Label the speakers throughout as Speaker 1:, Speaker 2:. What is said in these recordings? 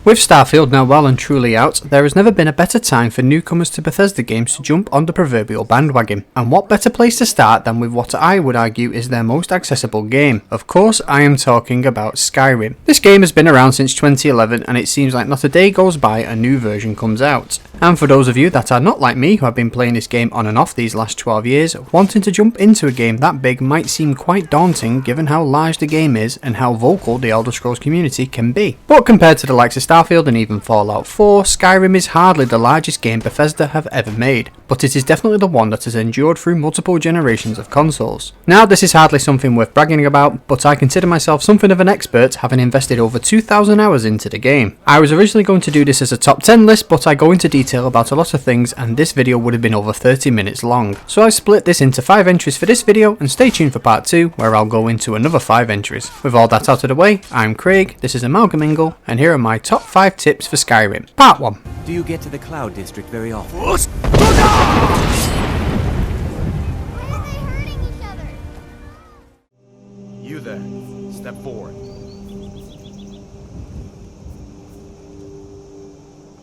Speaker 1: With Starfield now well and truly out, there has never been a better time for newcomers to Bethesda games to jump on the proverbial bandwagon. And what better place to start than with what I would argue is their most accessible game. Of course, I am talking about Skyrim. This game has been around since 2011 and it seems like not a day goes by a new version comes out. And for those of you that are not like me who have been playing this game on and off these last 12 years, wanting to jump into a game that big might seem quite daunting given how large the game is and how vocal the Elder Scrolls community can be. But compared to the likes of Starfield and even Fallout 4, Skyrim is hardly the largest game Bethesda have ever made, but it is definitely the one that has endured through multiple generations of consoles. Now this is hardly something worth bragging about, but I consider myself something of an expert having invested over 2,000 hours into the game. I was originally going to do this as a top 10 list, but I go into detail about a lot of things and this video would have been over 30 minutes long. So I split this into 5 entries for this video and stay tuned for part 2 where I'll go into another 5 entries. With all that out of the way, I'm Craig, this is Amalgamingle, and here are my top 5 tips for Skyrim. Part 1.
Speaker 2: Do you get to the Cloud District very often?
Speaker 3: Why are they hurting each other?
Speaker 4: You there, step forward.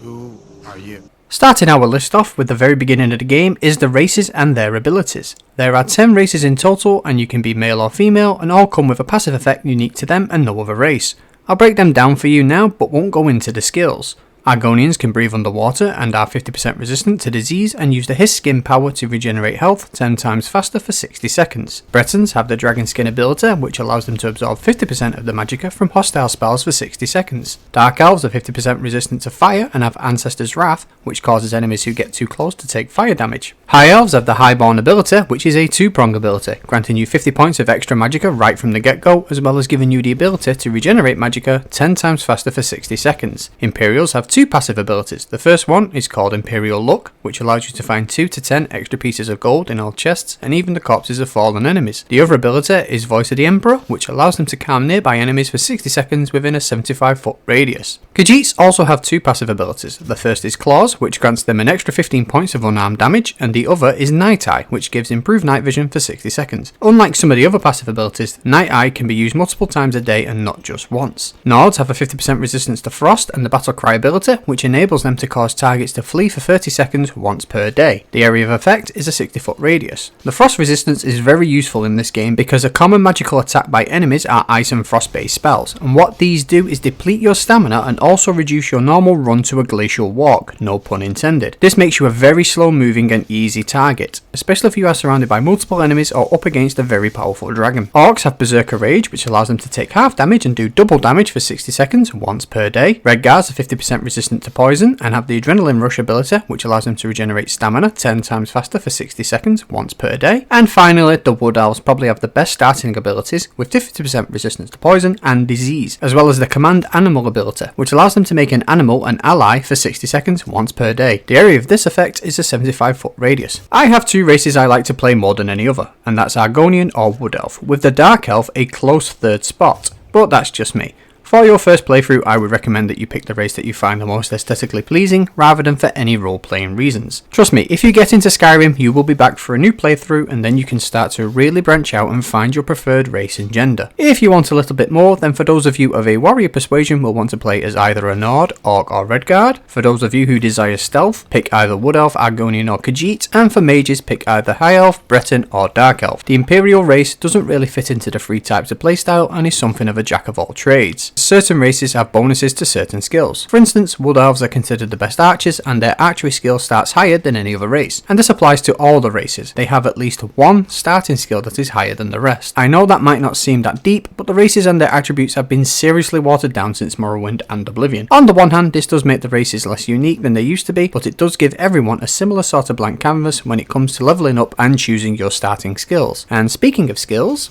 Speaker 4: Who are you?
Speaker 1: Starting our list off with the very beginning of the game is the races and their abilities. There are 10 races in total and you can be male or female and all come with a passive effect unique to them and no other race. I'll break them down for you now but won't go into the skills. Argonians can breathe underwater and are 50% resistant to disease and use the Hiss skin power to regenerate health 10 times faster for 60 seconds. Bretons have the Dragon Skin ability which allows them to absorb 50% of the magicka from hostile spells for 60 seconds. Dark Elves are 50% resistant to fire and have Ancestor's Wrath which causes enemies who get too close to take fire damage. High Elves have the Highborn ability which is a 2-prong ability, granting you 50 points of extra magicka right from the get-go as well as giving you the ability to regenerate magicka 10 times faster for 60 seconds. Imperials have 2 passive abilities. The first one is called Imperial Luck, which allows you to find 2 to 10 extra pieces of gold in all chests and even the corpses of fallen enemies. The other ability is Voice of the Emperor, which allows them to calm nearby enemies for 60 seconds within a 75-foot radius. Khajiits also have 2 passive abilities. The first is Claws, which grants them an extra 15 points of unarmed damage, and the other is Night Eye, which gives improved night vision for 60 seconds. Unlike some of the other passive abilities, Night Eye can be used multiple times a day and not just once. Nords have a 50% resistance to frost and the Battle Cry ability, which enables them to cause targets to flee for 30 seconds once per day. The area of effect is a 60-foot radius. The frost resistance is very useful in this game because a common magical attack by enemies are ice and frost based spells, and what these do is deplete your stamina and also reduce your normal run to a glacial walk, no pun intended. This makes you a very slow moving and easy target, especially if you are surrounded by multiple enemies or up against a very powerful dragon. Orcs have Berserker Rage, which allows them to take half damage and do double damage for 60 seconds once per day. Redguards are 50% resistant to poison and have the Adrenaline Rush ability, which allows them to regenerate stamina 10 times faster for 60 seconds once per day. And finally, the Wood Elves probably have the best starting abilities with 50% resistance to poison and disease, as well as the Command Animal ability, which allows them to make an animal an ally for 60 seconds once per day. The area of this effect is a 75-foot radius. I have 2 races I like to play more than any other, and that's Argonian or Wood Elf, with the Dark Elf a close third spot, but that's just me. For your first playthrough, I would recommend that you pick the race that you find the most aesthetically pleasing, rather than for any role-playing reasons. Trust me, if you get into Skyrim, you will be back for a new playthrough, and then you can start to really branch out and find your preferred race and gender. If you want a little bit more, then for those of you of a warrior persuasion will want to play as either a Nord, Orc or Redguard. For those of you who desire stealth, pick either Wood Elf, Argonian or Khajiit, and for mages, pick either High Elf, Breton or Dark Elf. The Imperial race doesn't really fit into the 3 types of playstyle and is something of a jack of all trades. Certain races have bonuses to certain skills. For instance, Wood Elves are considered the best archers and their archery skill starts higher than any other race. And this applies to all the races. They have at least one starting skill that is higher than the rest. I know that might not seem that deep, but the races and their attributes have been seriously watered down since Morrowind and Oblivion. On the one hand, this does make the races less unique than they used to be, but it does give everyone a similar sort of blank canvas when it comes to leveling up and choosing your starting skills. And speaking of skills,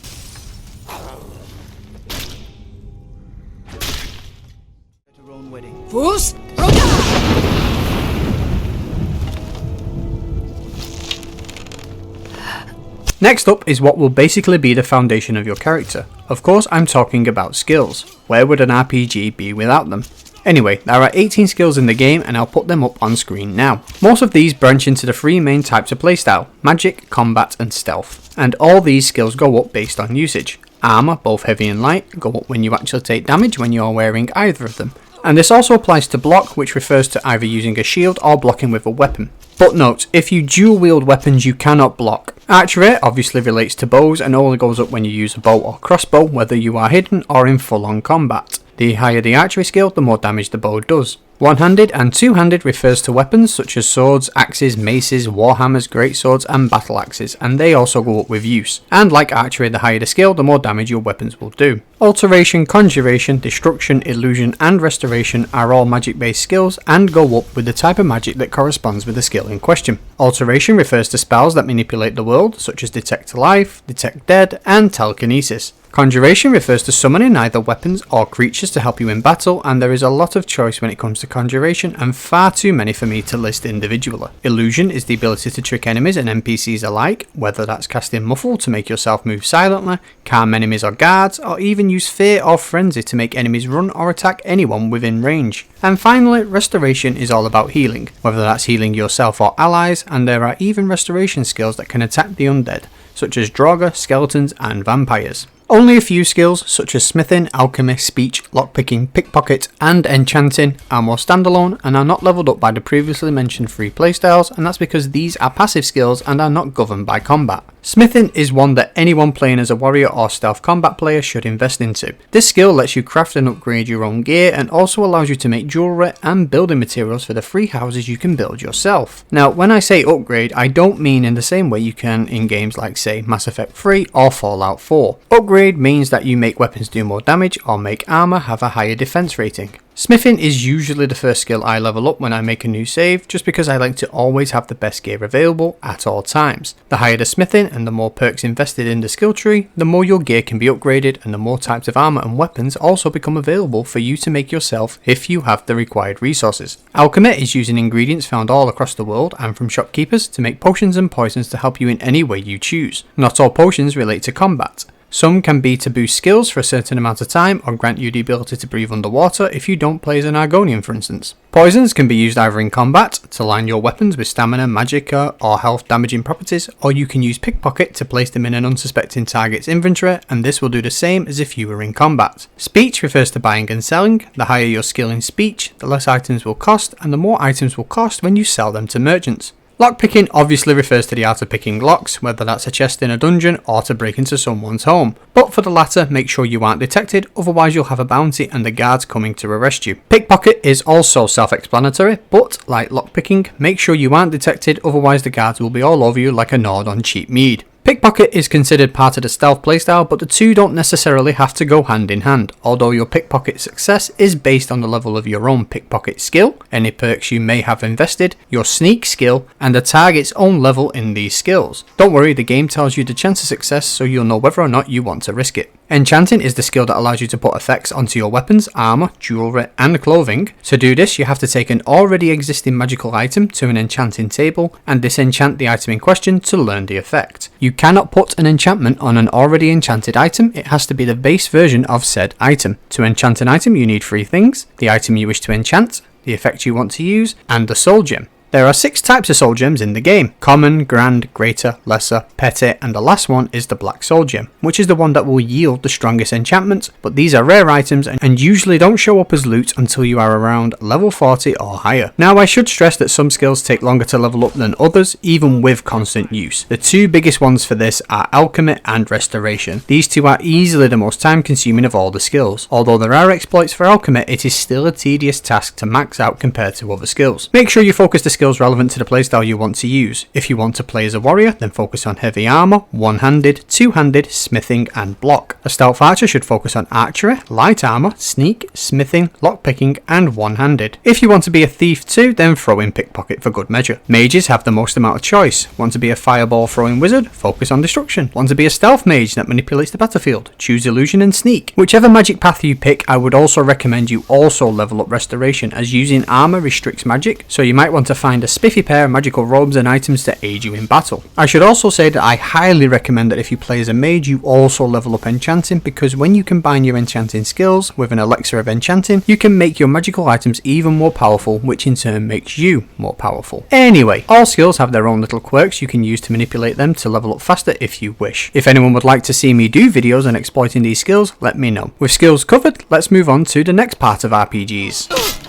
Speaker 1: next up is what will basically be the foundation of your character. Of course, I'm talking about skills. Where would an RPG be without them? Anyway, there are 18 skills in the game and I'll put them up on screen now. Most of these branch into the 3 main types of playstyle: magic, combat and stealth. And all these skills go up based on usage. armour, both heavy and light, go up when you actually take damage when you are wearing either of them. And this also applies to block, which refers to either using a shield or blocking with a weapon. But note, if you dual wield weapons you cannot block. Archery obviously relates to bows and only goes up when you use a bow or crossbow, whether you are hidden or in full on combat. The higher the archery skill, the more damage the bow does. One-handed and two-handed refers to weapons such as swords, axes, maces, warhammers, greatswords and battle axes, and they also go up with use. And like archery, the higher the skill, the more damage your weapons will do. Alteration, conjuration, destruction, illusion and restoration are all magic based skills and go up with the type of magic that corresponds with the skill in question. Alteration refers to spells that manipulate the world, such as detect life, detect dead and telekinesis. Conjuration refers to summoning either weapons or creatures to help you in battle, and there is a lot of choice when it comes to conjuration and far too many for me to list individually. Illusion is the ability to trick enemies and NPCs alike, whether that's casting muffle to make yourself move silently, calm enemies or guards, or even use fear or frenzy to make enemies run or attack anyone within range. And finally, restoration is all about healing, whether that's healing yourself or allies, and there are even restoration skills that can attack the undead, such as Draugr, skeletons and vampires. Only a few skills such as smithing, alchemy, speech, lockpicking, pickpocket and enchanting are more standalone and are not leveled up by the previously mentioned 3 playstyles, and that's because these are passive skills and are not governed by combat. Smithing is one that anyone playing as a warrior or stealth combat player should invest into. This skill lets you craft and upgrade your own gear and also allows you to make jewellery and building materials for the free houses you can build yourself. Now when I say upgrade, I don't mean in the same way you can in games like say Mass Effect 3 or Fallout 4. Upgrade means that you make weapons do more damage or make armour have a higher defense rating. Smithing is usually the first skill I level up when I make a new save, just because I like to always have the best gear available at all times. The higher the smithing and the more perks invested in the skill tree, the more your gear can be upgraded and the more types of armour and weapons also become available for you to make yourself if you have the required resources. Alchemy is using ingredients found all across the world and from shopkeepers to make potions and poisons to help you in any way you choose. Not all potions relate to combat. Some can be to boost skills for a certain amount of time or grant you the ability to breathe underwater if you don't play as an Argonian for instance. Poisons can be used either in combat to line your weapons with stamina, magicka or health damaging properties, or you can use pickpocket to place them in an unsuspecting target's inventory, and this will do the same as if you were in combat. Speech refers to buying and selling. The higher your skill in speech, the less items will cost, and the more items will cost when you sell them to merchants. Lockpicking obviously refers to the art of picking locks, whether that's a chest in a dungeon or to break into someone's home. But for the latter, make sure you aren't detected, otherwise you'll have a bounty and the guards coming to arrest you. Pickpocket is also self-explanatory, but like lockpicking, make sure you aren't detected, otherwise the guards will be all over you like a Nord on cheap mead. Pickpocket is considered part of the stealth playstyle, but the two don't necessarily have to go hand in hand, although your pickpocket success is based on the level of your own pickpocket skill, any perks you may have invested, your sneak skill, and the target's own level in these skills. Don't worry, the game tells you the chance of success so you'll know whether or not you want to risk it. Enchanting is the skill that allows you to put effects onto your weapons, armour, jewellery and clothing. To do this, you have to take an already existing magical item to an enchanting table and disenchant the item in question to learn the effect. You cannot put an enchantment on an already enchanted item, it has to be the base version of said item. To enchant an item you need 3 things: the item you wish to enchant, the effect you want to use, and the soul gem. There are 6 types of soul gems in the game: common, grand, greater, lesser, petty, and the last one is the black soul gem, which is the one that will yield the strongest enchantments, but these are rare items and usually don't show up as loot until you are around level 40 or higher. Now I should stress that some skills take longer to level up than others, even with constant use. The 2 biggest ones for this are alchemy and restoration. These 2 are easily the most time consuming of all the skills. Although there are exploits for alchemy, it is still a tedious task to max out compared to other skills. Make sure you focus the skills relevant to the playstyle you want to use. If you want to play as a warrior, then focus on heavy armour, one-handed, two-handed, smithing and block. A stealth archer should focus on archery, light armour, sneak, smithing, lockpicking and one-handed. If you want to be a thief too, then throw in pickpocket for good measure. Mages have the most amount of choice. Want to be a fireball throwing wizard? Focus on destruction. Want to be a stealth mage that manipulates the battlefield? Choose illusion and sneak. Whichever magic path you pick, I would also recommend you also level up restoration, as using armour restricts magic, so you might want to find a spiffy pair of magical robes and items to aid you in battle. I should also say that I highly recommend that if you play as a mage you also level up enchanting, because when you combine your enchanting skills with an elixir of enchanting, you can make your magical items even more powerful, which in turn makes you more powerful. Anyway, all skills have their own little quirks you can use to manipulate them to level up faster if you wish. If anyone would like to see me do videos on exploiting these skills, let me know. With skills covered, let's move on to the next part of RPGs.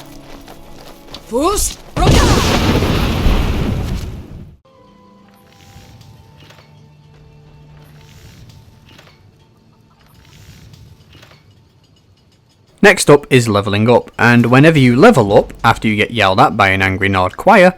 Speaker 1: Next up is leveling up, and whenever you level up, after you get yelled at by an angry Nord choir,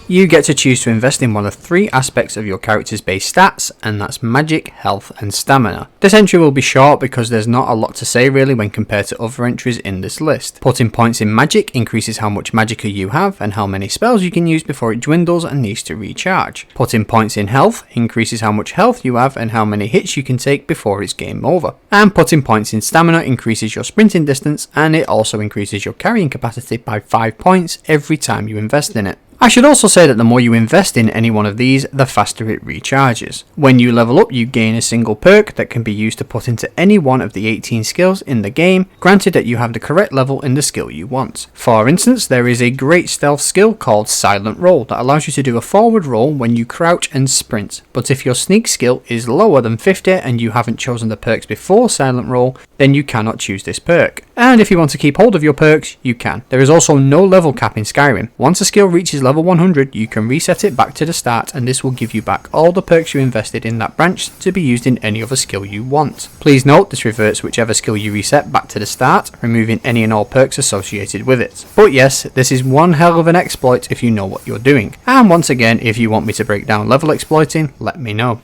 Speaker 1: you get to choose to invest in one of three aspects of your character's base stats, and that's magic, health and stamina. This entry will be short because there's not a lot to say really when compared to other entries in this list. Putting points in magic increases how much magicka you have and how many spells you can use before it dwindles and needs to recharge. Putting points in health increases how much health you have and how many hits you can take before it's game over. And putting points in stamina increases your sprinting distance, and it also increases your carrying capacity by 5 points every time you invest in it. I should also say that the more you invest in any one of these, the faster it recharges. When you level up, you gain a single perk that can be used to put into any one of the 18 skills in the game, granted that you have the correct level in the skill you want. For instance, there is a great stealth skill called Silent Roll that allows you to do a forward roll when you crouch and sprint, but if your sneak skill is lower than 50 and you haven't chosen the perks before Silent Roll, then you cannot choose this perk. And if you want to keep hold of your perks, you can. There is also no level cap in Skyrim. Once a skill reaches level 100, you can reset it back to the start, and this will give you back all the perks you invested in that branch to be used in any other skill you want. Please note this reverts whichever skill you reset back to the start, removing any and all perks associated with it. But yes, this is one hell of an exploit if you know what you're doing. And once again, if you want me to break down level exploiting, let me know.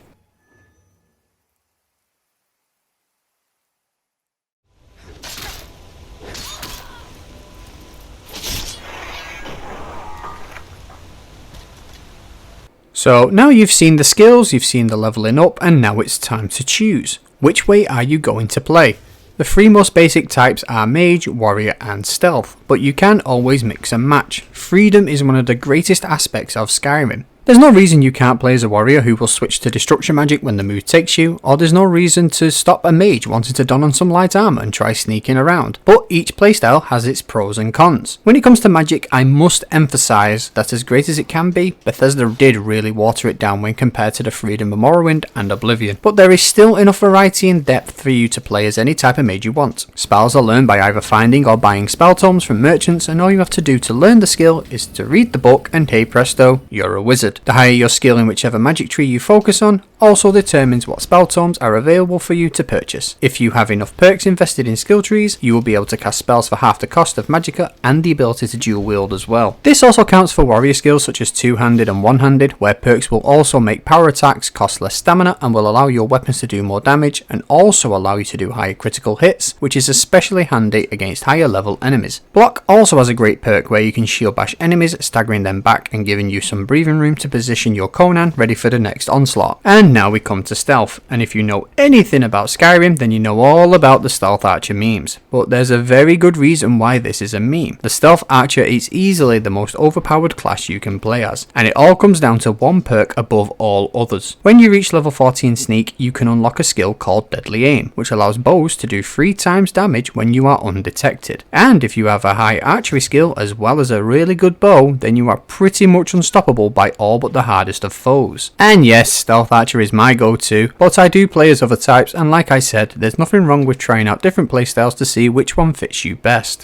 Speaker 1: So now you've seen the skills, you've seen the leveling up, and now it's time to choose. Which way are you going to play? The three most basic types are Mage, Warrior and Stealth, but you can always mix and match. Freedom is one of the greatest aspects of Skyrim. There's no reason you can't play as a warrior who will switch to destruction magic when the mood takes you, or there's no reason to stop a mage wanting to don on some light armor and try sneaking around, but each playstyle has its pros and cons. When it comes to magic, I must emphasize that as great as it can be, Bethesda did really water it down when compared to the Freedom of Morrowind and Oblivion, but there is still enough variety and depth for you to play as any type of mage you want. Spells are learned by either finding or buying spell tomes from merchants, and all you have to do to learn the skill is to read the book, and hey presto, you're a wizard. The higher your skill in whichever magic tree you focus on also determines what spell tomes are available for you to purchase. If you have enough perks invested in skill trees, you will be able to cast spells for half the cost of magicka and the ability to dual wield as well. This also counts for warrior skills such as two-handed and one-handed, where perks will also make power attacks cost less stamina and will allow your weapons to do more damage, and also allow you to do higher critical hits, which is especially handy against higher level enemies. Block also has a great perk where you can shield bash enemies, staggering them back and giving you some breathing room to position your Conan ready for the next onslaught. And now we come to stealth, and if you know anything about Skyrim, then you know all about the stealth archer memes. But there's a very good reason why this is a meme. The stealth archer is easily the most overpowered class you can play as, and it all comes down to one perk above all others. When you reach level 14 sneak, you can unlock a skill called Deadly Aim, which allows bows to do 3 times damage when you are undetected. And if you have a high archery skill as well as a really good bow, then you are pretty much unstoppable by all but the hardest of foes. And yes, stealth archer is my go-to, but I do play as other types, and like I said, there's nothing wrong with trying out different playstyles to see which one fits you best.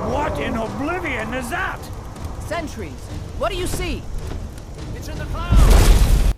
Speaker 5: What in Oblivion is that?
Speaker 6: Sentries, what do you see?
Speaker 5: It's in the clouds!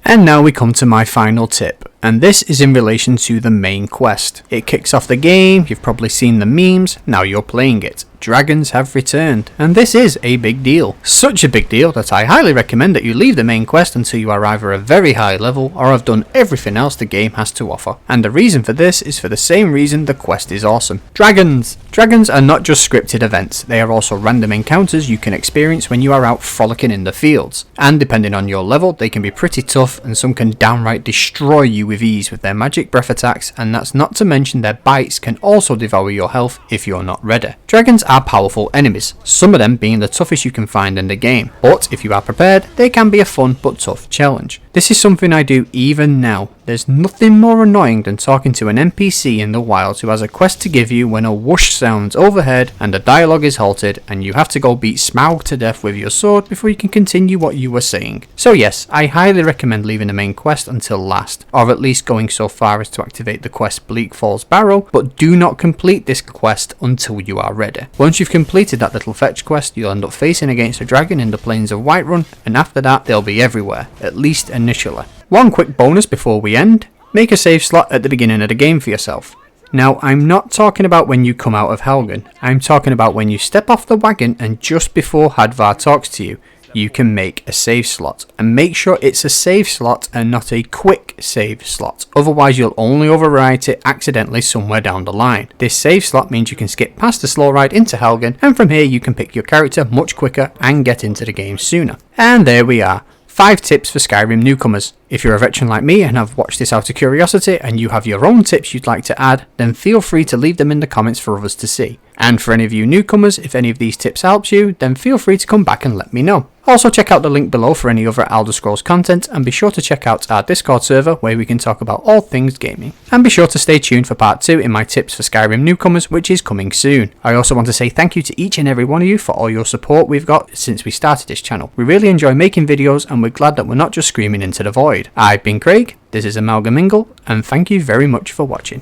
Speaker 1: And now we come to my final tip, and this is in relation to the main quest. It kicks off the game, you've probably seen the memes, now you're playing it. dragons have returned, and this is a big deal. Such a big deal that I highly recommend that you leave the main quest until you are either a very high level or have done everything else the game has to offer. And the reason for this is for the same reason the quest is awesome. Dragons! Dragons are not just scripted events, they are also random encounters you can experience when you are out frolicking in the fields. And depending on your level, they can be pretty tough, and some can downright destroy you with ease with their magic breath attacks, and that's not to mention their bites can also devour your health if you're not ready. Dragons are powerful enemies, some of them being the toughest you can find in the game, but if you are prepared, they can be a fun but tough challenge. This is something I do even now. There's nothing more annoying than talking to an NPC in the wild who has a quest to give you when a whoosh sounds overhead and the dialogue is halted and you have to go beat Smaug to death with your sword before you can continue what you were saying. So yes, I highly recommend leaving the main quest until last, or at least going so far as to activate the quest Bleak Falls Barrow, but do not complete this quest until you are ready. Once you've completed that little fetch quest, you'll end up facing against a dragon in the plains of Whiterun, and after that they'll be everywhere, at least initially. One quick bonus before we end, make a save slot at the beginning of the game for yourself. Now, I'm not talking about when you come out of Helgen, I'm talking about when you step off the wagon and just before Hadvar talks to you, you can make a save slot. And make sure it's a save slot and not a quick save slot, otherwise you'll only overwrite it accidentally somewhere down the line. This save slot means you can skip past the slow ride into Helgen, and from here you can pick your character much quicker and get into the game sooner. And there we are. 5 tips for Skyrim newcomers. If you're a veteran like me and have watched this out of curiosity and you have your own tips you'd like to add, then feel free to leave them in the comments for others to see. And for any of you newcomers, if any of these tips helps you, then feel free to come back and let me know. Also check out the link below for any other Elder Scrolls content, and be sure to check out our Discord server where we can talk about all things gaming. And be sure to stay tuned for part 2 in my tips for Skyrim newcomers, which is coming soon. I also want to say thank you to each and every one of you for all your support we've got since we started this channel. We really enjoy making videos and we're glad that we're not just screaming into the void. I've been Craig, this is Amalgamingle, and thank you very much for watching.